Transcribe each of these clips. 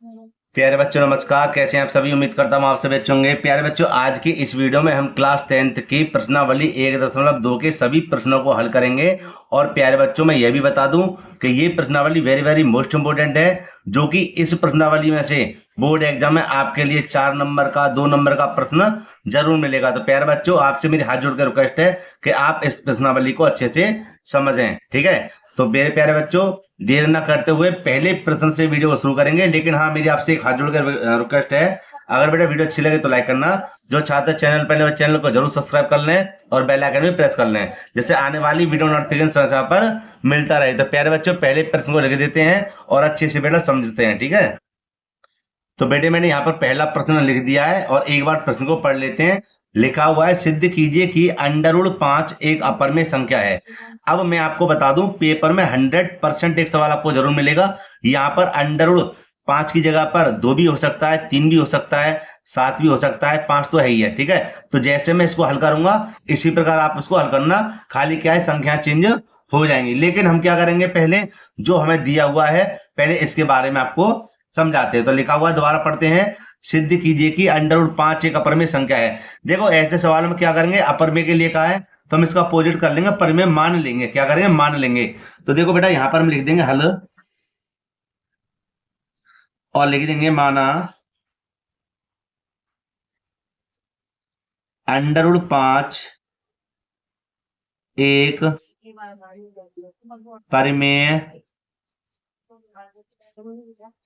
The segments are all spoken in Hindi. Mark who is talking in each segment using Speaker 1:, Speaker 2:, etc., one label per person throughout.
Speaker 1: प्यारे बच्चों नमस्कार। कैसे हैं आप सभी? उम्मीद करता हूँ आप सभी अच्छे होंगे। प्यारे बच्चों, आज की इस वीडियो में हम क्लास 10th की प्रश्नावली 1.2 के सभी प्रश्नों को हल करेंगे। और प्यारे बच्चों, मैं यह भी बता दूं कि ये प्रश्नावली वेरी वेरी मोस्ट इंपोर्टेंट है, जो कि इस प्रश्नावली में से बोर्ड एग्जाम में आपके लिए 4 नंबर का 2 नंबर का प्रश्न जरूर मिलेगा। तो प्यारे बच्चों, आपसे मेरी हाथ जोड़कर रिक्वेस्ट है कि आप इस प्रश्नावली को अच्छे से समझें, ठीक है? तो मेरे प्यारे बच्चों, देर न करते हुए पहले प्रश्न से वीडियो को शुरू करेंगे। लेकिन हाँ, मेरी आपसे एक हाथ जोड़कर रिक्वेस्ट है, अगर बेटा वीडियो अच्छी लगे तो लाइक करना। जो छात्र चैनल पहले चैनल को जरूर सब्सक्राइब कर लें और बेल आइकन भी प्रेस कर लें, जिससे आने वाली वीडियो नोटिफिकेशन समय पर मिलता रहे। तो प्यारे बच्चों, पहले प्रश्न को लिख देते हैं और अच्छे से बेटा समझते हैं, ठीक है? तो बेटे, मैंने यहाँ पर पहला प्रश्न लिख दिया है और एक बार प्रश्न को पढ़ लेते हैं। लिखा हुआ है, सिद्ध कीजिए कि √5 एक अपरिमेय संख्या है। अब मैं आपको बता दूं, पेपर में 100% एक सवाल आपको जरूर मिलेगा। यहाँ पर √5 की जगह पर 2 भी हो सकता है, 3 भी हो सकता है, 7 भी हो सकता है, 5 तो है ही है, ठीक है? तो जैसे मैं इसको हल करूंगा इसी प्रकार आप उसको हल करना। खाली क्या है, संख्या चेंज हो जाएंगी। लेकिन हम क्या करेंगे, पहले जो हमें दिया हुआ है पहले इसके बारे में आपको समझाते हैं। तो लिखा हुआ है, दोबारा पढ़ते हैं। सिद्ध कीजिए कि √5 एक अपरिमेय संख्या है। देखो, ऐसे सवाल में क्या करेंगे, अपरिमेय के लिए कहा है तो हम इसका अपोजिट कर लेंगे, परिमेय मान लेंगे। क्या करेंगे, मान लेंगे। तो देखो बेटा, यहां पर हम लिख देंगे हल और लिख देंगे माना √5 एक परिमेय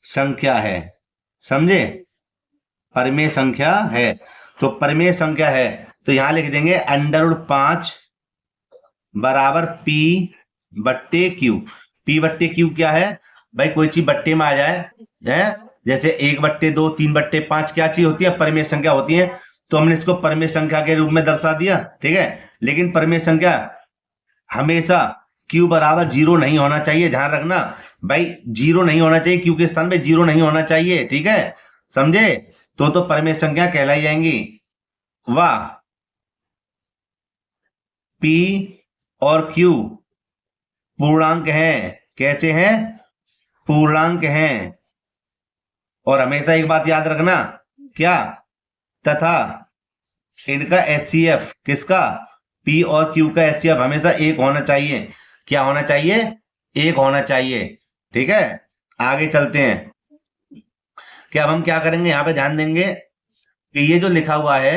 Speaker 1: संख्या है। समझे? परिमेय संख्या है। तो परिमेय संख्या है तो यहां लिख देंगे √5 बराबर पी बट्टे क्यू। पी बट्टे क्यू क्या है भाई? कोई चीज बट्टे में आ जाए, है? जैसे 1/2, 3/5 क्या चीज होती है? परिमेय संख्या होती है। तो हमने इसको परिमेय संख्या के रूप में दर्शा दिया, ठीक है? लेकिन परिमेय संख्या हमेशा क्यू बराबर 0 नहीं होना चाहिए। ध्यान रखना भाई, 0 नहीं होना चाहिए, क्यू के स्थान पे 0 नहीं होना चाहिए, ठीक है? समझे? तो परिमेय संख्या कहलाई जाएंगी। वाह, पी और क्यू पूर्णांक हैं। कैसे हैं? पूर्णांक हैं। और हमेशा एक बात याद रखना, क्या? तथा इनका एचसीएफ किसका? पी और क्यू का एचसीएफ हमेशा एक होना चाहिए। क्या होना चाहिए? एक होना चाहिए, ठीक है? आगे चलते हैं। क्या अब हम क्या करेंगे, यहां पे ध्यान देंगे कि ये जो लिखा हुआ है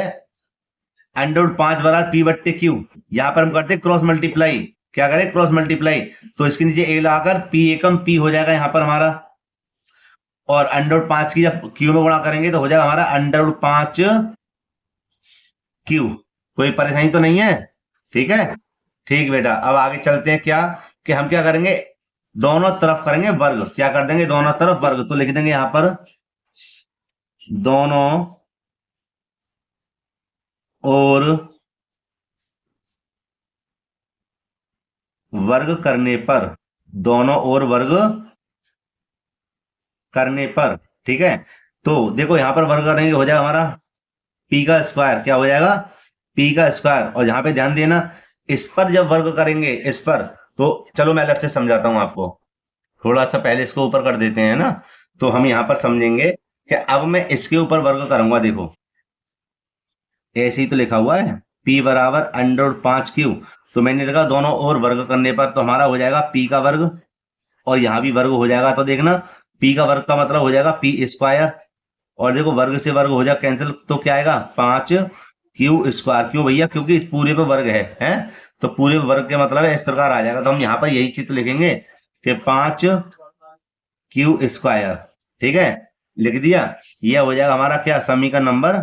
Speaker 1: √5 बराबर पी बट्टे क्यू, यहां पर हम करते हैं क्रॉस मल्टीप्लाई। क्या करें? Cross multiply. तो इसके नीचे ए लगाकर पी एकम पी हो जाएगा यहां पर हमारा। और √5 की जब क्यू में गुणा करेंगे तो हो जाएगा हमारा √5 क्यू। कोई परेशानी तो नहीं है? ठीक है, ठीक बेटा। अब आगे चलते हैं। क्या कि हम क्या करेंगे, दोनों तरफ करेंगे वर्ग। क्या कर देंगे? दोनों तरफ वर्ग। तो लिख देंगे यहां पर दोनों और वर्ग करने पर, दोनों और वर्ग करने पर, ठीक है? तो देखो, यहां पर वर्ग करेंगे हो जाएगा हमारा पी का स्क्वायर। क्या हो जाएगा? पी का स्क्वायर। और यहां पे ध्यान देना, इस पर जब वर्ग करेंगे इस पर, तो चलो मैं अलग से समझाता हूं आपको। थोड़ा सा पहले इसको ऊपर कर देते हैं ना, तो हम यहां पर समझेंगे कि अब मैं इसके ऊपर वर्ग करूंगा। देखो, ऐसे ही तो लिखा हुआ है p बराबर √5 क्यू। तो मैंने लिखा दोनों और वर्ग करने पर, तो हमारा हो जाएगा p का वर्ग और यहां भी वर्ग हो जाएगा। तो देखना, p का वर्ग का मतलब हो जाएगा p स्क्वायर। और देखो, वर्ग से वर्ग हो जाए कैंसिल, तो क्या आएगा? 5 क्यू स्क्वायर। क्यों भैया? क्योंकि इस पूरे पे वर्ग है? तो पूरे वर्ग के मतलब है इस प्रकार आ जाएगा। तो हम यहाँ पर यही चित्र लिखेंगे कि 5 क्यू स्क्वायर, ठीक है? लिख दिया। यह हो जाएगा हमारा क्या? समीकरण नंबर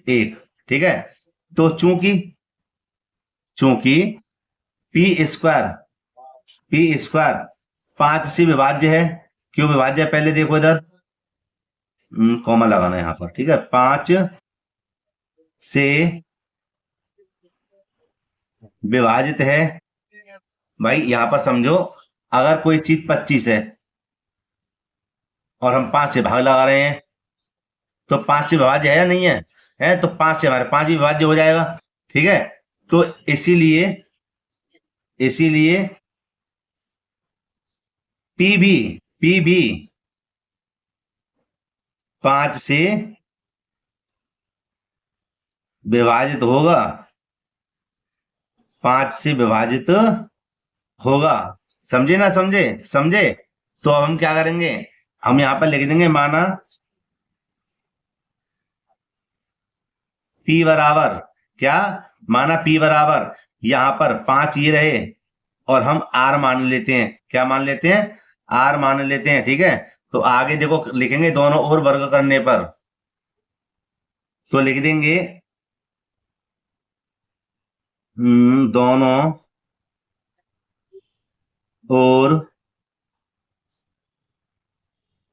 Speaker 1: 1, ठीक है? तो चूंकि चूंकि पी स्क्वायर 5 से विभाज्य है। क्यों विभाज्य है? पहले देखो इधर, कॉमा लगाना है यहाँ पर, ठीक है? 5 से विभाजित है। भाई यहां पर समझो, अगर कोई चीज 25 है और हम 5 से भाग लगा रहे हैं, तो 5 से विभाज्य है या नहीं है? तो 5 से हमारे 5 भी विभाज्य हो जाएगा, ठीक है? तो इसीलिए इसीलिए पी भी 5 से विभाजित होगा, 5 से विभाजित होगा। समझे ना समझे? समझे? तो अब हम क्या करेंगे, हम यहां पर लिख देंगे माना P बराबर क्या, माना P बराबर यहां पर 5 ये रहे और हम R मान लेते हैं। क्या मान लेते हैं? R मान लेते हैं। ठीक है, तो आगे देखो लिखेंगे दोनों ओर वर्ग करने पर, तो लिख देंगे दोनों और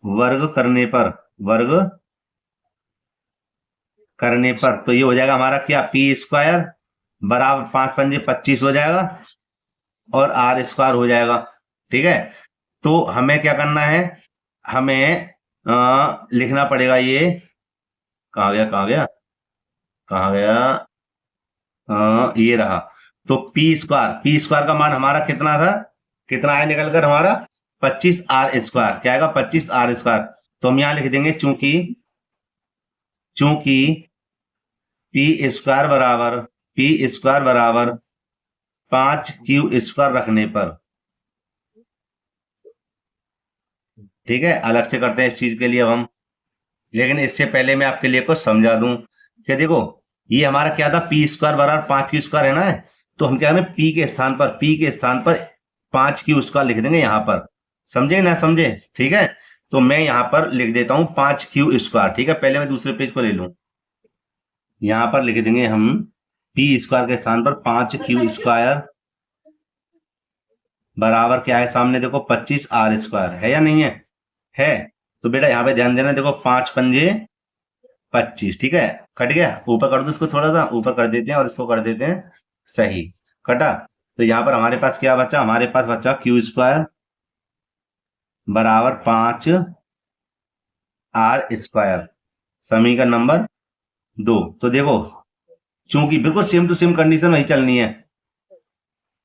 Speaker 1: वर्ग करने पर, वर्ग करने पर तो ये हो जाएगा हमारा क्या, पी स्क्वायर बराबर 5 पंजे 25 हो जाएगा और आर स्क्वायर हो जाएगा। ठीक है, तो हमें क्या करना है, हमें लिखना पड़ेगा ये, कहाँ गया कहाँ गया कहाँ गया, ये रहा। तो पी स्क्वायर का मान हमारा कितना था, कितना आया निकल कर हमारा 25 आर स्क्वायर। क्या आएगा? 25 आर स्क्वायर। तो हम यहां लिख देंगे चूंकि चूंकि पी स्क्वायर बराबर 5 क्यू स्क्वायर रखने पर, ठीक है, अलग से करते हैं इस चीज के लिए अब हम, लेकिन इससे पहले मैं आपके लिए कुछ समझा दूं कि देखो ये हमारा क्या था, पी स्क्वायर बराबर 5 क्यू स्क्वायर है ना, तो हम क्या करें, पी के स्थान पर 5 क्यू स्क्वायर लिख देंगे यहां पर। समझे ना समझे? ठीक है, तो मैं यहां पर लिख देता हूं 5 क्यू स्क्वायर। ठीक है, पहले मैं दूसरे पेज को ले लूं, यहां पर लिख देंगे हम पी स्क्वायर के स्थान पर 5 क्यू स्क्वायर बराबर क्या है, सामने देखो 25 आर स्क्वायर है या नहीं है? है। तो बेटा यहाँ पे ध्यान देना, देखो 5 पंजे 25। ठीक है, कट गया, ऊपर कर दो इसको, थोड़ा सा ऊपर कर देते हैं और इसको कर देते हैं सही, कटा। तो यहाँ पर हमारे पास क्या बचा, हमारे पास बचा क्यू स्क्वायर बराबर 5 आर स्क्वायर, समीकरण नंबर 2। तो देखो चूंकि बिल्कुल सेम टू सेम कंडीशन वही चलनी है,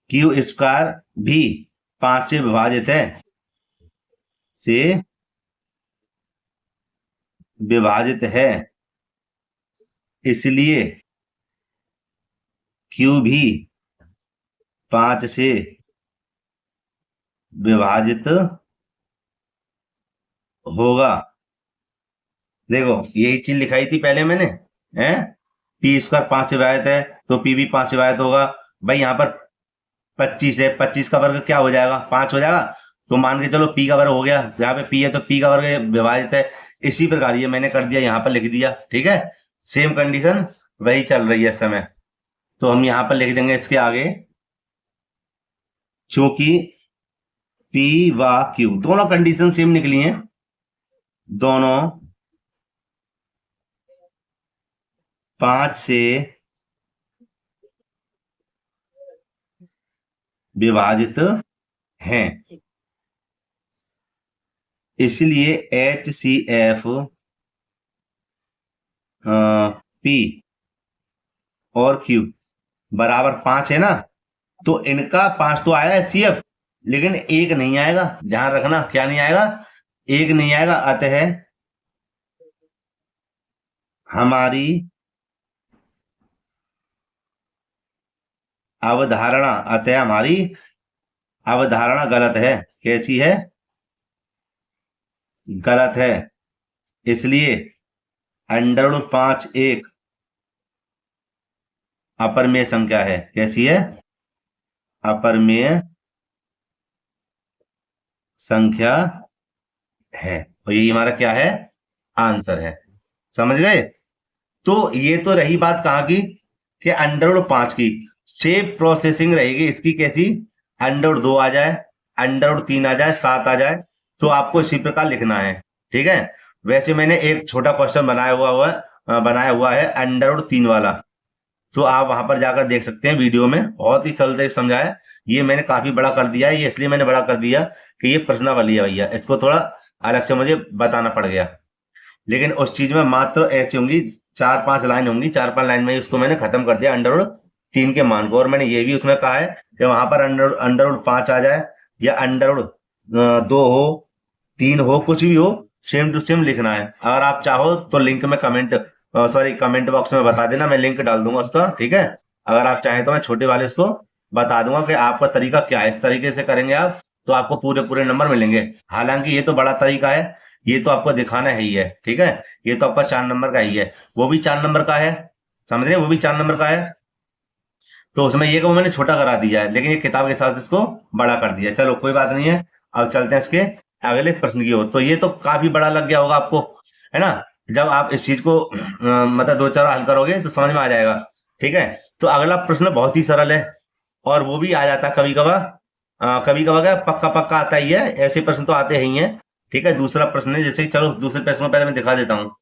Speaker 1: क्यू स्क्वायर भी 5 से विभाजित है, से विभाजित है, इसलिए क्यू भी 5 से विभाजित होगा। देखो यही चीज लिखाई थी पहले मैंने, है पी स्क्वायर 5 से विभाजित है तो पी भी 5 से विभाजित होगा। भाई यहाँ पर 25 है, 25 का वर्ग क्या हो जाएगा, 5 हो जाएगा, तो मान के चलो पी का वर्ग हो गया, यहाँ पे पी है तो पी का वर्ग विभाजित है। इसी प्रकार ये मैंने कर दिया, यहाँ पर लिख दिया। ठीक है, सेम कंडीशन वही चल रही है इस समय। तो हम यहाँ पर लिख देंगे इसके आगे, चूंकि पी व क्यू दोनों कंडीशन सेम निकली हैं, दोनों 5 से विभाजित हैं, इसलिए एच सी एफ पी और क्यू बराबर 5 है ना, तो इनका 5 तो आया एच सी एफ, लेकिन 1 नहीं आएगा। ध्यान रखना, क्या नहीं आएगा, 1 नहीं आएगा। अतः हमारी अवधारणा, अतः हमारी अवधारणा गलत है। कैसी है? गलत है। इसलिए √5 एक अपरमेय संख्या है। कैसी है? अपरमेय संख्या है, और यही हमारा क्या है, आंसर है। समझ गए? तो ये तो रही बात कहाँ की, कि √5 की सेम प्रोसेसिंग रहेगी इसकी। कैसी? √2 आ जाए, √3 आ जाए, 7 आ जाए, तो आपको इसी प्रकार लिखना है। ठीक है, वैसे मैंने एक छोटा क्वेश्चन बनाया हुआ है √3 वाला, तो आप वहां पर जाकर देख सकते हैं वीडियो में, बहुत ही सरल से समझा है। ये मैंने काफी बड़ा कर दिया है, ये इसलिए मैंने बड़ा कर दिया कि ये प्रश्नावली है भैया, इसको थोड़ा अलग से मुझे बताना पड़ गया। लेकिन उस चीज में मात्र ऐसी होंगी 4-5 लाइन होंगी, 4-5 लाइन में ही उसको मैंने खत्म कर दिया √3 के मान को। और मैंने ये भी उसमें कहा है कि वहां पर √5 आ जाए या √2 हो, 3 हो, कुछ भी हो, सेम टू सेम लिखना है। अगर आप चाहो तो लिंक में कमेंट बॉक्स में बता देना, मैं लिंक डाल दूंगा उसका, ठीक है। अगर आप चाहें तो मैं छोटे वाले उसको बता दूंगा कि आपका तरीका क्या है। इस तरीके से करेंगे आप तो आपको पूरे पूरे नंबर मिलेंगे। हालांकि ये तो बड़ा तरीका है, ये तो आपको दिखाना है ही है, ठीक है। ये तो आपका 4 नंबर का ही है, वो भी 4 नंबर का है, समझ रहे हैं, वो भी 4 नंबर का है। तो उसमें ये को मैंने छोटा करा दिया है, लेकिन ये किताब के साथ इसको बड़ा कर दिया। चलो कोई बात नहीं है, अब चलते हैं इसके अगले प्रश्न की ओर। तो ये तो काफी बड़ा लग गया होगा आपको, है ना। जब आप इस चीज को मतलब 2-4 हल करोगे तो समझ में आ जाएगा, ठीक है। तो अगला प्रश्न बहुत ही सरल है, और वो भी आ जाता है कभी कभार, कभी कभार क्या पक्का पक्का आता ही है, ऐसे प्रश्न तो आते ही हैं, ठीक है। दूसरा प्रश्न है, जैसे चलो दूसरे प्रश्न को पहले मैं दिखा देता हूँ।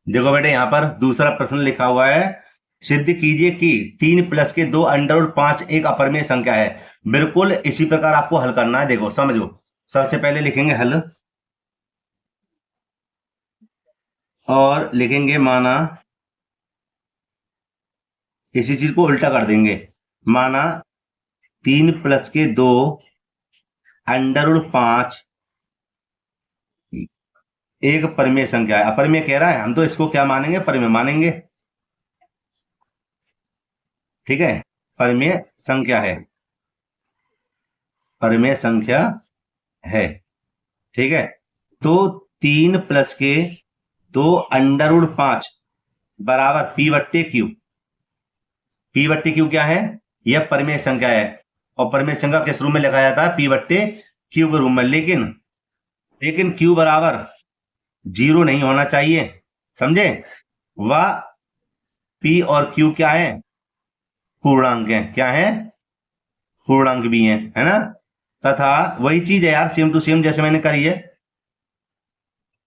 Speaker 1: देखो बेटे, यहाँ पर दूसरा प्रश्न लिखा हुआ है, सिद्ध कीजिए कि 3 प्लस के 2 अंडर रूट 5 एक अपरिमेय संख्या है। बिल्कुल इसी प्रकार आपको हल करना है। देखो समझो, सबसे पहले लिखेंगे हल, और लिखेंगे माना, इसी चीज को उल्टा कर देंगे। माना 3 प्लस के 2 अंडर रूट 5 एक परिमेय संख्या है। अपरिमेय कह रहा है, हम तो इसको क्या मानेंगे, परिमेय मानेंगे, ठीक है। परिमेय संख्या है, परिमेय संख्या है, ठीक है। तो 3 प्लस के 2 अंडर रूट 5 बराबर पी बट्टे क्यू। पी बट्टे क्यू क्या है, यह परिमेय संख्या है, और परिमेय संख्या किस रूप में लिखा जाता है, पी बट्टे क्यू के रूप में। लेकिन क्यू बराबर 0 नहीं होना चाहिए, समझे। वह पी और क्यू क्या है, पूर्णांक है। क्या है, पूर्णांक भी है ना। तथा वही चीज है यार, सेम टू सेम जैसे मैंने करी है।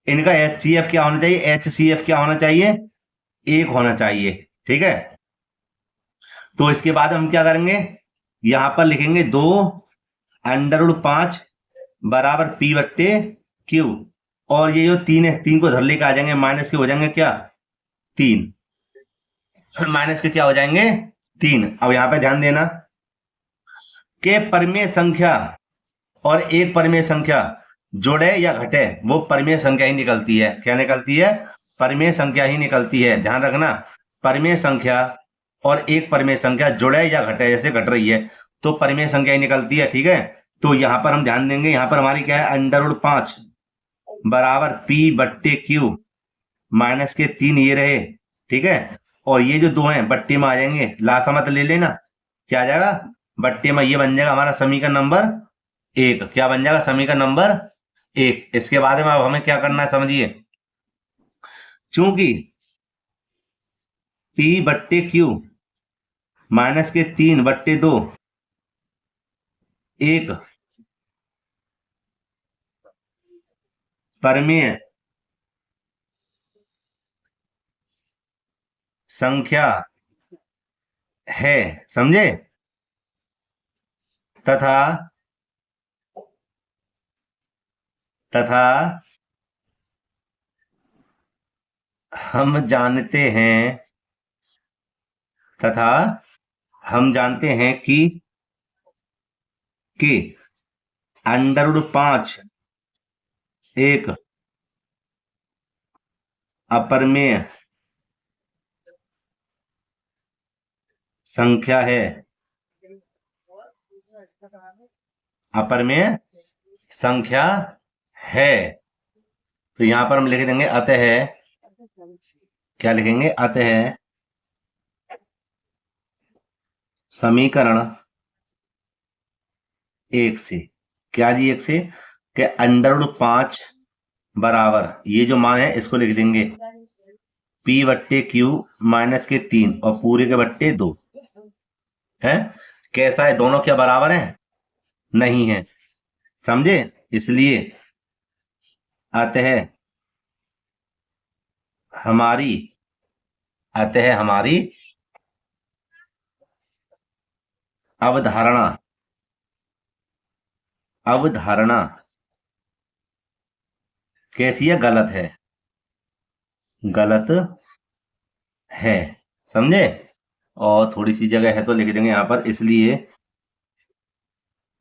Speaker 1: इनका HCF क्या होना चाहिए, HCF क्या होना चाहिए, 1 होना चाहिए, ठीक है। तो इसके बाद हम क्या करेंगे, यहां पर लिखेंगे 2 अंडर रूट 5 बराबर पी बट्टे क्यू, और ये जो 3 है, 3 को धर लेके आ जाएंगे, माइनस के हो जाएंगे क्या, 3, माइनस के क्या हो जाएंगे, 3। अब यहां पे ध्यान देना कि परिमेय संख्या और एक परिमेय संख्या जुड़े या घटे, वो परिमेय संख्या ही निकलती है। क्या निकलती है, परिमेय संख्या ही निकलती है, ध्यान रखना। परिमेय संख्या और एक परिमेय संख्या जुड़े या घटे, जैसे घट रही है तो परिमेय संख्या ही निकलती है, ठीक है। तो यहां पर हम ध्यान देंगे, यहां पर हमारी क्या है, अंडर रूट 5 बराबर पी बट्टे क्यू, माइनस के 3 ये रहे, ठीक है। और ये जो 2 हैं बट्टे में आ जाएंगे, लासा मत ले लेना, क्या आ जाएगा, बट्टे में ये बन जाएगा हमारा समीकरण नंबर 1। क्या बन जाएगा, समीकरण नंबर 1। इसके बाद में अब हमें क्या करना है, समझिए। चूंकि P बट्टे Q माइनस के 3 बट्टे 2 एक परिमेय संख्या है, समझे। तथा तथा हम जानते हैं तथा हम जानते हैं कि अंडर रूट 5 एक अपरिमेय संख्या है, अपरिमेय संख्या है। तो यहां पर हम लिख देंगे अतः, क्या लिखेंगे, अतः समीकरण 1 से, क्या जी 1 से, कि अंडर रूट 5 बराबर, ये जो मान है इसको लिख देंगे P बट्टे Q माइनस के 3 और पूरे के बट्टे 2 है। कैसा है, दोनों क्या बराबर हैं, नहीं है, समझे। इसलिए अतः हमारी अवधारणा कैसी है, गलत है, गलत है, समझे। और थोड़ी सी जगह है तो लिख देंगे यहां पर, इसलिए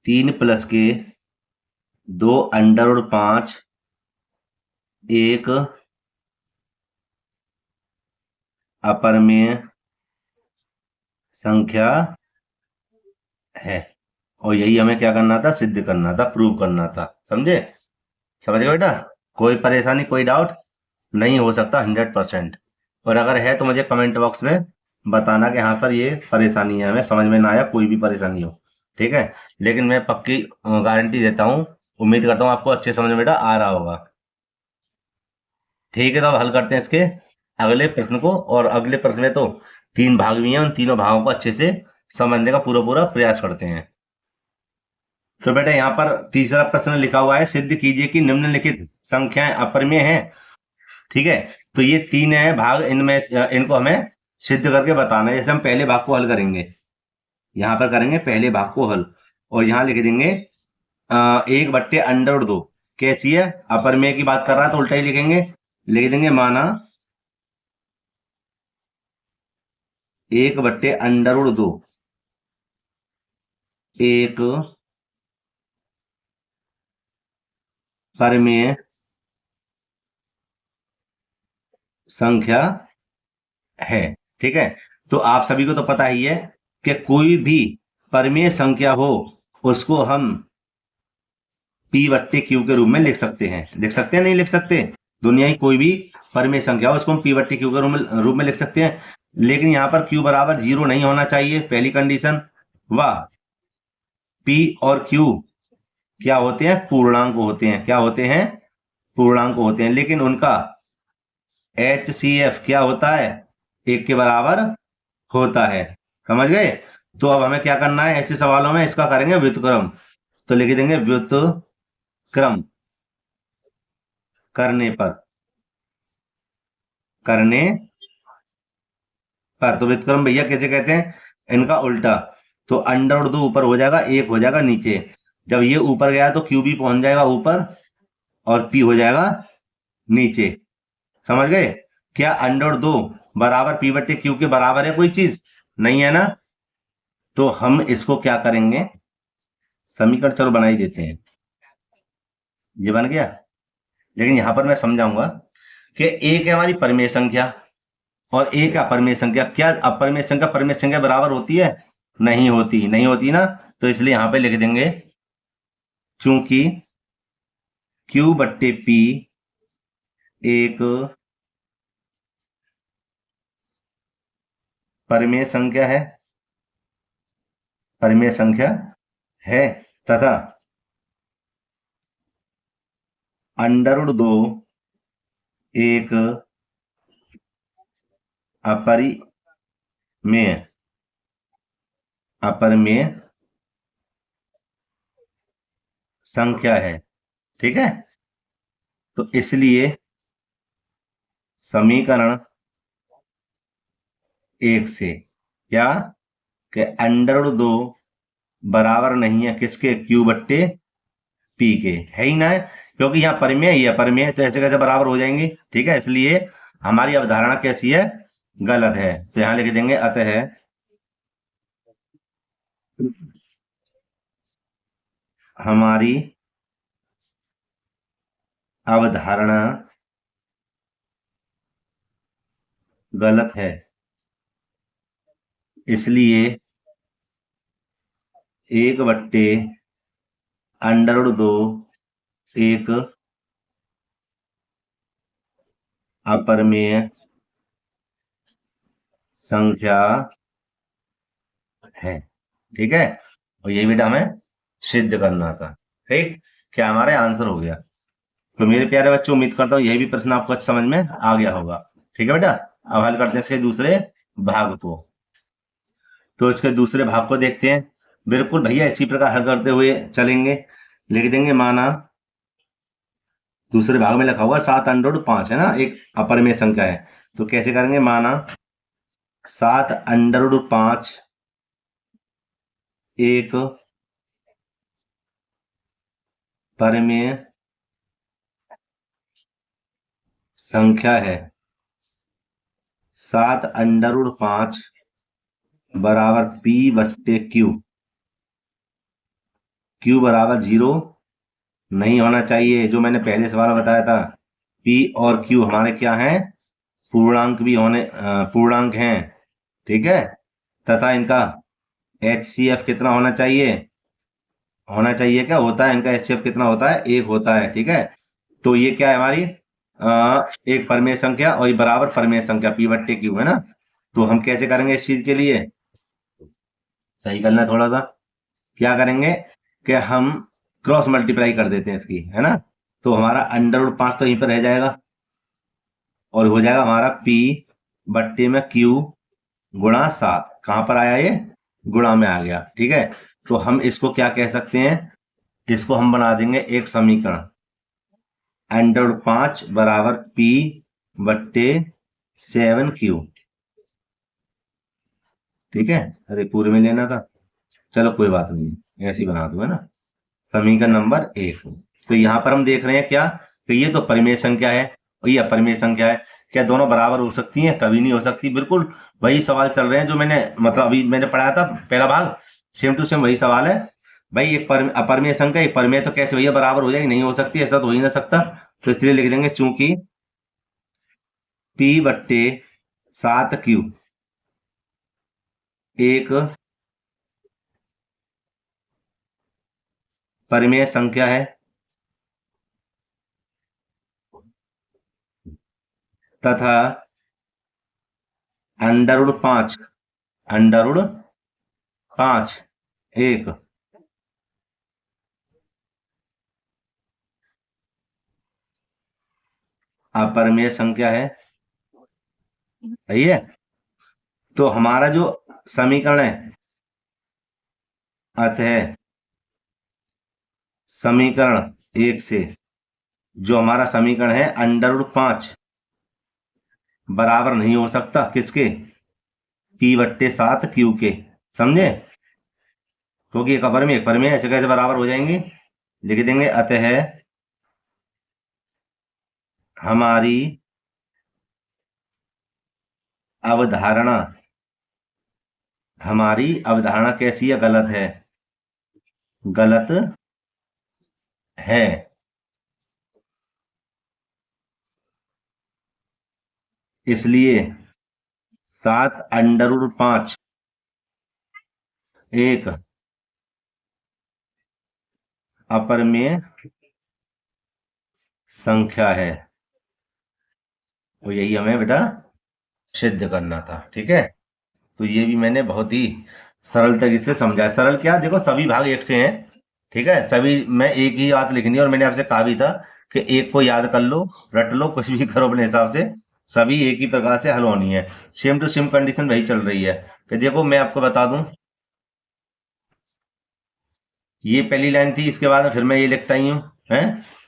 Speaker 1: 3 प्लस के 2 अंडर रूट 5 एक अपरिमेय संख्या है। और यही हमें क्या करना था, सिद्ध करना था, प्रूव करना था। समझे? समझ गए बेटा? कोई परेशानी, कोई डाउट नहीं हो सकता 100%। और अगर है तो मुझे कमेंट बॉक्स में बताना कि हाँ सर ये परेशानी है, हमें समझ में ना आया, कोई भी परेशानी हो। ठीक है? लेकिन मैं पक्की गारंटी देता हूँ, उम्मीद करता हूँ आपको अच्छे समझ में बेटा आ रहा होगा। ठीक है, तो अब हल करते हैं इसके अगले प्रश्न को। और अगले प्रश्न में तो 3 भाग भी हैं, उन तीनों भागों को अच्छे से समझने का पूरा पूरा प्रयास करते हैं। तो बेटा यहाँ पर तीसरा प्रश्न लिखा हुआ है, सिद्ध कीजिए कि निम्नलिखित संख्याएं अपरिमेय हैं। ठीक है? तो ये 3 है भाग, इनमें इनको हमें सिद्ध करके बताना है। जैसे हम पहले भाग को हल करेंगे, यहाँ पर करेंगे पहले भाग को हल, और यहाँ लिख देंगे 1/√2। कैसी है? अपरिमेय की बात कर रहा है तो उल्टा ही लिखेंगे, लिख देंगे माना 1/√2 एक परिमेय संख्या है। ठीक है? तो आप सभी को तो पता ही है कि कोई भी परिमेय संख्या हो उसको हम P/Q के रूप में लिख सकते हैं। लिख सकते हैं, नहीं लिख सकते? दुनिया की कोई भी परिमेय संख्या हो उसको हम P/Q के रूप में लिख सकते हैं। लेकिन यहाँ पर Q बराबर 0 नहीं होना चाहिए, पहली कंडीशन। व P और Q क्या होते हैं? पूर्णांक होते हैं। क्या होते हैं? पूर्णांक होते हैं। लेकिन उनका HCF क्या होता है? 1 के बराबर होता है। समझ गए? तो अब हमें क्या करना है ऐसे सवालों में, इसका करेंगे व्युत्क्रम। तो लिख देंगे व्युत्क्रम करने पर, करने पर। तो व्युत्क्रम भैया कैसे कहते हैं? इनका उल्टा। तो √2 ऊपर हो जाएगा, 1 हो जाएगा नीचे। जब ये ऊपर गया तो Q भी पहुंच जाएगा ऊपर और P हो जाएगा नीचे। समझ गए? क्या √2 बराबर P/Q के बराबर है कोई चीज? नहीं है ना? तो हम इसको क्या करेंगे, समीकरण चलो बना ही देते हैं। ये बन गया। लेकिन यहां पर मैं समझाऊंगा कि एक है हमारी परिमेय संख्या और एक अपरिमेय संख्या। क्या अपरिमेय संख्या परिमेय संख्या बराबर होती है? नहीं होती, नहीं होती ना। तो इसलिए यहां पे लिख देंगे चूंकि Q/P एक परिमेय संख्या है, परिमेय संख्या है, तथा √2 एक अपरिमेय अपरिमेय संख्या है। ठीक है? तो इसलिए समीकरण 1 से क्या, कि √2 बराबर नहीं है किसके? Q/P के। है ही ना है? क्योंकि यहाँ परिमेय ही है, परिमेय तो ऐसे कैसे बराबर हो जाएंगे? ठीक है? इसलिए हमारी अवधारणा कैसी है? गलत है। तो यहां लिख देंगे अतः हमारी अवधारणा गलत है। इसलिए 1/√2 एक अपरिमेय संख्या है। ठीक है? और ये बेटा हमें सिद्ध करना था। ठीक? क्या हमारा आंसर हो गया? तो मेरे प्यारे बच्चों, उम्मीद करता हूँ यही भी प्रश्न आपको अच्छे समझ में आ गया होगा। ठीक है बेटा? अब हल करते हैं इसके दूसरे भाग को। तो इसके दूसरे भाग को देखते हैं। बिल्कुल भैया इसी प्रकार हल करते हुए चलेंगे। लिख देंगे माना, दूसरे भाग में लिखा हुआ 7√5 है ना, एक अपरिमेय संख्या है। तो कैसे करेंगे? माना 7√5 एक परिमेय संख्या है। 7√5 बराबर P/Q। Q बराबर 0 नहीं होना चाहिए, जो मैंने पहले सवाल में बताया था। पी और क्यू हमारे क्या हैं, पूर्णांक भी होने पूर्णांक हैं, ठीक है। तथा इनका HCF कितना होना चाहिए, क्या होता है इनका HCF कितना होता है, 1 होता है, ठीक है। तो ये क्या है हमारी एक परिमेय संख्या और ये बराबर परिमेय संख्या P बट्टे Q है ना। तो हम कैसे करेंगे इस चीज के लिए, सही करना है थोड़ा सा, क्या करेंगे कि हम क्रॉस मल्टीप्लाई कर देते हैं इसकी, है ना। तो हमारा √5 तो यहीं पर रह जाएगा और हो जाएगा हमारा P बट्टे में Q गुणा 7, कहां पर आया ये, गुणा में आ गया, ठीक है। तो हम इसको क्या कह सकते हैं, इसको हम बना देंगे एक समीकरण, √5 बराबर P बट्टे 7Q, ठीक है। अरे पूरे में लेना था, चलो कोई बात नहीं, ऐसे ही बना दो, है ना। समीकरण नंबर 1। तो यहां पर हम देख रहे हैं क्या, कि ये तो परिमेय संख्या है और ये अपरिमेय संख्या है, क्या दोनों बराबर हो सकती हैं, कभी नहीं हो सकती। बिल्कुल वही सवाल चल रहे हैं जो मैंने मतलब अभी मैंने पढ़ाया था पहला भाग, सेम टू सेम वही सवाल है भाई। एक अपरिमेय संख्या एक परिमेय तो कैसे भैया बराबर हो जाएगी, नहीं हो सकती, ऐसा तो हो ही ना सकता। तो इसलिए लिख देंगे चूंकि P बट्टे 7Q एक परिमेय संख्या है तथा √5 एक अपरिमेय संख्या है, सही है। तो हमारा जो समीकरण है, अतः समीकरण 1 से जो हमारा समीकरण है √5 बराबर नहीं हो सकता किसके, P बट्टे 7Q के, समझे। क्योंकि एक अपरिमेय एक परिमेय ऐसे कैसे बराबर हो जाएंगे, लिख देंगे अतः हमारी अवधारणा कैसी है, गलत है, गलत है। इसलिए 7√5 एक अपरिमेय संख्या है, तो यही हमें बेटा सिद्ध करना था, ठीक है। तो ये भी मैंने बहुत ही सरल तरीके से समझा, सरल क्या, देखो सभी भाग एक से हैं, ठीक है। सभी में एक ही बात लिखनी है और मैंने आपसे कहा भी था कि एक को याद कर लो, रट लो, कुछ भी करो अपने हिसाब से, सभी एक ही प्रकार से हल होनी है। सेम टू सेम कंडीशन वही चल रही है। कि देखो मैं आपको बता दूं, ये पहली लाइन थी, इसके बाद में फिर मैं ये लिखता ही हूँ, है।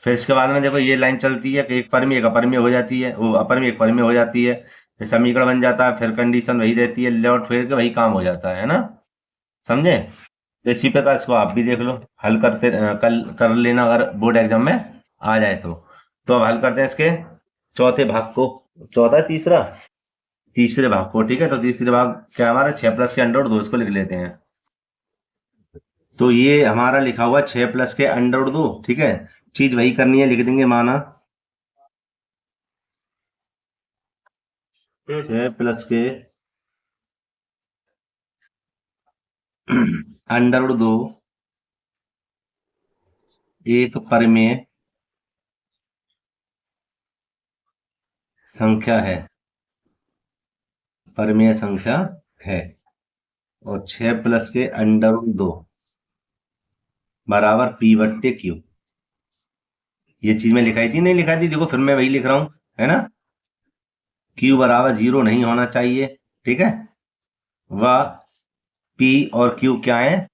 Speaker 1: फिर इसके बाद में देखो ये लाइन चलती है कि एक परिमेय एक अपरिमेय हो जाती है, वो अपरिमेय एक परिमेय हो जाती है, फिर समीकरण बन जाता है, फिर कंडीशन वही रहती है, लौट फिर के वही काम हो जाता है ना, समझे। तो इसी प्रकार इसको आप भी देख लो, हल करते कल कर लेना अगर बोर्ड एग्जाम में आ जाए तो। अब हल करते हैं इसके चौथे भाग को, चौथा तीसरा तीसरे भाग को, ठीक है। तो तीसरे भाग क्या हमारा 6 प्लस के √2, इसको लिख लेते हैं। तो ये हमारा लिखा हुआ 6 प्लस के √2, ठीक है। चीज वही करनी है, लिख देंगे माना 6 प्लस के √2 एक परिमेय संख्या है, और 6 प्लस के √2 बराबर P बट्टे Q। ये चीज मैं लिखाई थी, नहीं लिखाई थी, देखो फिर मैं वही लिख रहा हूं, है ना। Q बराबर 0 नहीं होना चाहिए, ठीक है। वह P और Q क्या है,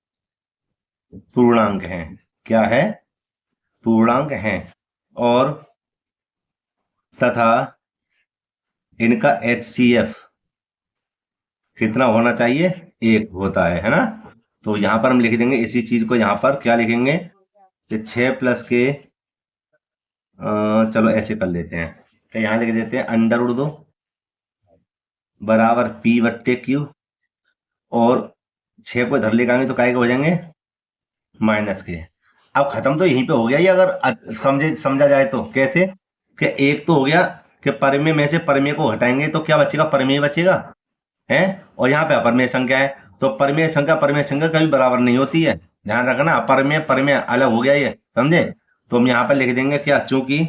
Speaker 1: पूर्णांक हैं, क्या है, पूर्णांक हैं। और तथा इनका HCF कितना होना चाहिए, 1 होता है ना। तो यहां पर हम लिख देंगे इसी चीज को, यहां पर क्या लिखेंगे कि 6 प्लस के चलो ऐसे कर लेते हैं, तो यहां लिख देते हैं √2 बराबर P बट्टे Q, और 6 को इधर लेकर आएंगे तो काय के हो जाएंगे, माइनस के। अब खत्म तो यहीं पे हो गया ये, अगर समझा जाए तो कैसे, कि एक तो हो गया कि परमेय में से परमेय को हटाएंगे तो क्या बचेगा, परमेय बचेगा है, और यहाँ पे अपरमेय संख्या है। तो परमेय संख्या कभी बराबर नहीं होती है, ध्यान रखना। अपरमेय परमेय अलग हो गया ये, समझे। तो हम यहाँ पर लिख देंगे क्या, चूंकि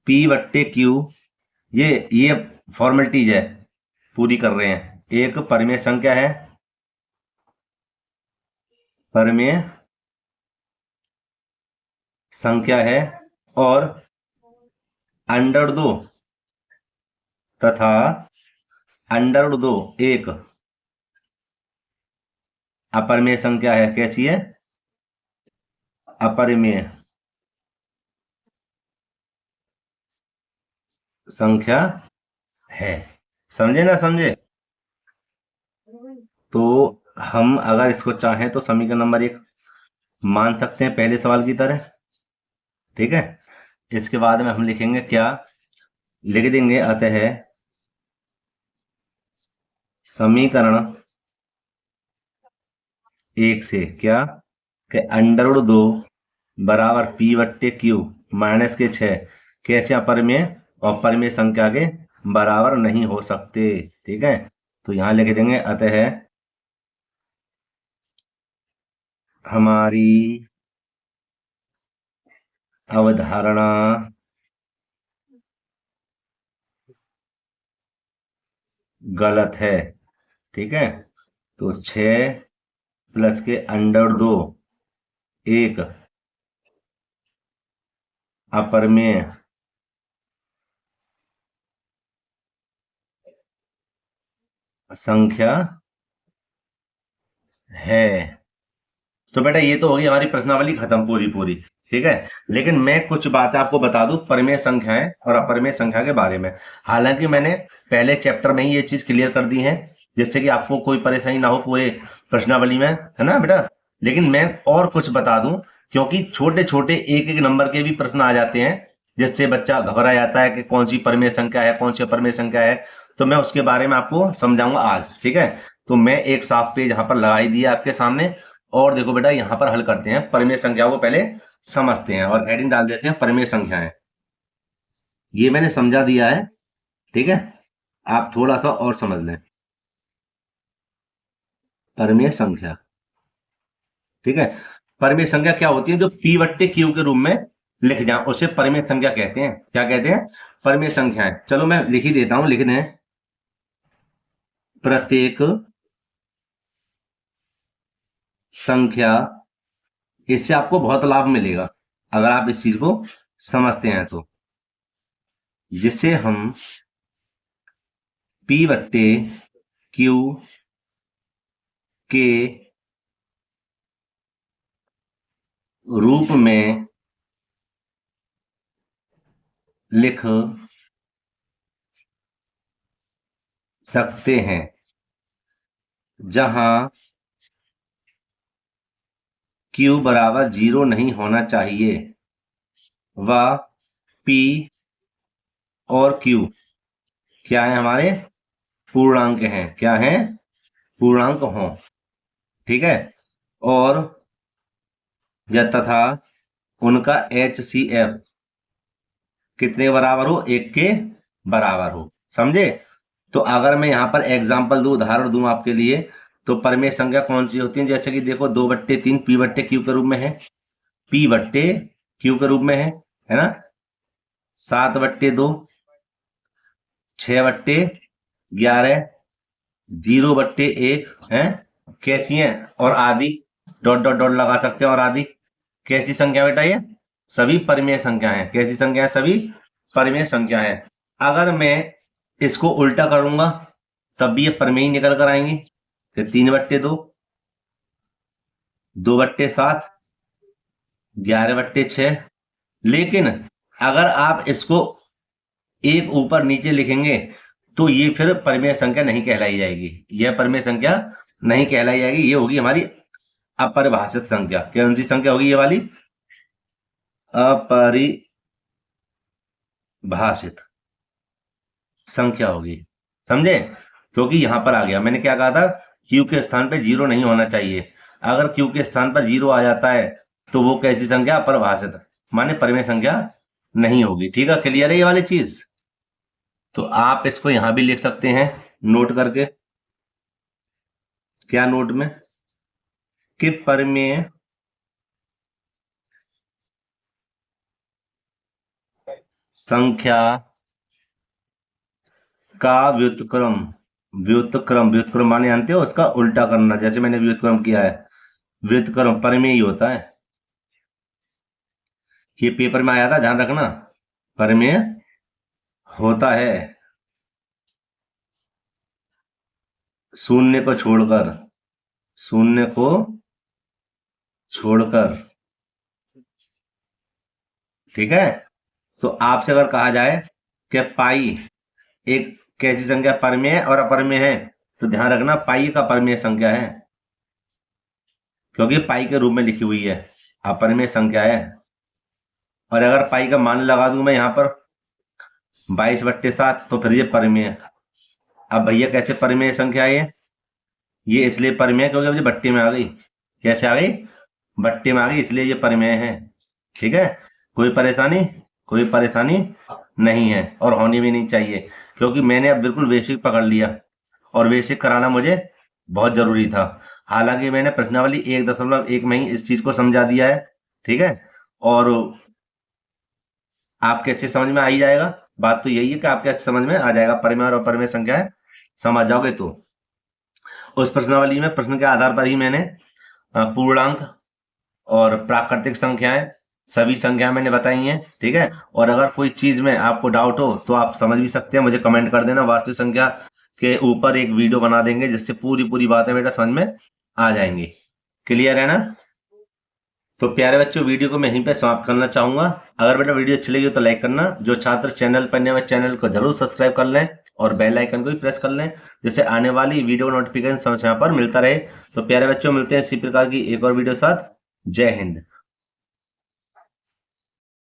Speaker 1: P बट्टे Q ये फॉर्मेलिटीज है, पूरी कर रहे हैं। एक परमेय संख्या है, परमेय संख्या है, और अंडर दो तथा अंडर दो एक अपरमेय संख्या है। कैसी है, अपरिमेय संख्या है। समझे ना समझे। तो हम अगर इसको चाहें तो समीकरण नंबर 1 मान सकते हैं पहले सवाल की तरह, ठीक है। इसके बाद में हम लिखेंगे क्या, लिख देंगे अतः समीकरण 1 से क्या, कि अंडर रूट 2 बराबर P बट्टे Q माइनस के 6 कैसे अपरमेय और परमेय संख्या के बराबर नहीं हो सकते, ठीक है। तो यहां लिख देंगे अतः हमारी अवधारणा गलत है, ठीक है। तो 6 प्लस के अंडर 2 एक अपरमेय संख्या है। तो बेटा ये तो होगी हमारी प्रश्नावली खत्म पूरी पूरी, ठीक है। लेकिन मैं कुछ बातें आपको बता दूं परमेय संख्याएं और अपरमेय संख्या के बारे में। हालांकि मैंने पहले चैप्टर में ही ये चीज क्लियर कर दी है, जिससे कि आपको कोई परेशानी ना हो पूरे प्रश्नावली में, है ना बेटा। लेकिन मैं और कुछ बता दूं, क्योंकि छोटे छोटे एक एक नंबर के भी प्रश्न आ जाते हैं, जिससे बच्चा घबरा जाता है कि कौन सी परमेय संख्या है, कौन सी अपरमेय संख्या है। तो मैं उसके बारे में आपको समझाऊंगा आज, ठीक है। तो मैं एक साफ पेज यहाँ पर लगाई दिया आपके सामने, और देखो बेटा यहाँ पर हल करते हैं। परमेय संख्या को पहले समझते हैं और हेडिंग डाल देते हैं परमेय संख्याएं। ये मैंने समझा दिया है, ठीक है। आप थोड़ा सा और समझ लें। परमेय संख्या, ठीक है। परमेय संख्या क्या होती है, जो P बट्टे Q के रूप में लिख जाए उसे परमेय संख्या कहते हैं। क्या कहते हैं, परमेय संख्याएं। चलो मैं लिख ही देता हूं, लिख दें। प्रत्येक संख्या, इससे आपको बहुत लाभ मिलेगा अगर आप इस चीज को समझते हैं तो, जिसे हम P बट्टे Q के रूप में लिख सकते हैं, जहां Q बराबर 0 नहीं होना चाहिए व P और Q क्या है, हमारे पूर्णांक हैं। क्या है, पूर्णांक हों, ठीक है। और तथा उनका HCF कितने के बराबर हो, 1 के बराबर हो, समझे। तो अगर मैं यहाँ पर एग्जाम्पल दूं, उदाहरण दूं आपके लिए, तो परमेय संख्या कौन सी होती है, जैसे कि देखो 2/3 P बट्टे Q के रूप में है, P बट्टे Q के रूप में है ना। 7/2, 6/11, 0/1 है, कैसी है, और आदि, डॉट डॉट डॉट लगा सकते हैं, और आदि कैसी संख्या बेटा, ये सभी परमेय संख्या है। कैसी संख्या है, सभी परमेय संख्या है। अगर मैं इसको उल्टा करूंगा तब भी ये परमेय निकल कर आएंगी। फिर 3/2, 2/7, 11/6। लेकिन अगर आप इसको एक ऊपर नीचे लिखेंगे तो ये फिर परमेय संख्या नहीं कहलाई जाएगी, यह परमेय संख्या नहीं कहलाई जाएगी। ये होगी हमारी अपरिभाषित संख्या। कौन सी संख्या होगी, ये वाली अपरिभाषित संख्या होगी, समझे। क्योंकि यहां पर आ गया, मैंने क्या कहा था, Q के स्थान पर 0 नहीं होना चाहिए। अगर Q के स्थान पर 0 आ जाता है तो वो कैसी संख्या, अपरिभाषित, माने परमेय संख्या नहीं होगी। ठीक है, क्लियर है ये वाली चीज। तो आप इसको यहां भी लिख सकते हैं नोट करके। क्या नोट में? कि परिमेय संख्या का व्युत्क्रम, व्युत्क्रम, व्युत्क्रम माने जानते हो उसका उल्टा करना, जैसे मैंने व्युत्क्रम किया है। व्युत्क्रम परिमेय ही होता है। ये पेपर में आया था, ध्यान रखना। परिमेय होता है शून्य को छोड़कर, शून्य को छोड़कर। ठीक है। तो आपसे अगर कहा जाए कि पाई एक कैसी संख्या परिमेय और अपरिमेय है, तो ध्यान रखना पाई का परिमेय संख्या है, क्योंकि पाई के रूप में लिखी हुई है, अपरिमेय संख्या है। और अगर पाई का मान लगा दूं मैं यहां पर 22/7, तो फिर ये परिमेय। अब भैया कैसे परिमेय संख्या है ये इसलिए परिमेय क्योंकि अब ये बट्टे में आ गई। कैसे आ गई? बट्टे में आ गई, इसलिए ये परिमेय है। ठीक है, कोई परेशानी? कोई परेशानी नहीं है और होनी भी नहीं चाहिए, क्योंकि मैंने अब बिल्कुल बेसिक पकड़ लिया और बेसिक कराना मुझे बहुत जरूरी था। हालांकि मैंने प्रश्नावली 1.1 में ही इस चीज को समझा दिया है। ठीक है, और आपके अच्छे समझ में आ ही जाएगा। बात तो यही है कि आपके अच्छे समझ में आ जाएगा, परिमेय और अपरिमेय संख्याएं समझ जाओगे तो। उस प्रश्नावली में प्रश्न के आधार पर ही मैंने पूर्णांक और प्राकृतिक संख्याएं, सभी संख्या मैंने बताई हैं। ठीक है, और अगर कोई चीज में आपको डाउट हो तो आप समझ भी सकते हैं, मुझे कमेंट कर देना। वास्तविक संख्या के ऊपर एक वीडियो बना देंगे जिससे पूरी पूरी बातें बेटा समझ में आ जाएंगी। क्लियर है ना? तो प्यारे बच्चों, वीडियो को मैं यहीं पे समाप्त करना चाहूंगा। अगर बेटा वीडियो अच्छी लगी हो तो लाइक करना। जो छात्र चैनल पर नए हैं चैनल को जरूर सब्सक्राइब कर लें और बेल आइकन को भी प्रेस कर लें, जिससे आने वाली वीडियो नोटिफिकेशन समय समय पर मिलता रहे। तो प्यारे बच्चों, मिलते हैं इसी प्रकार की एक और वीडियो साथ। जय हिंद।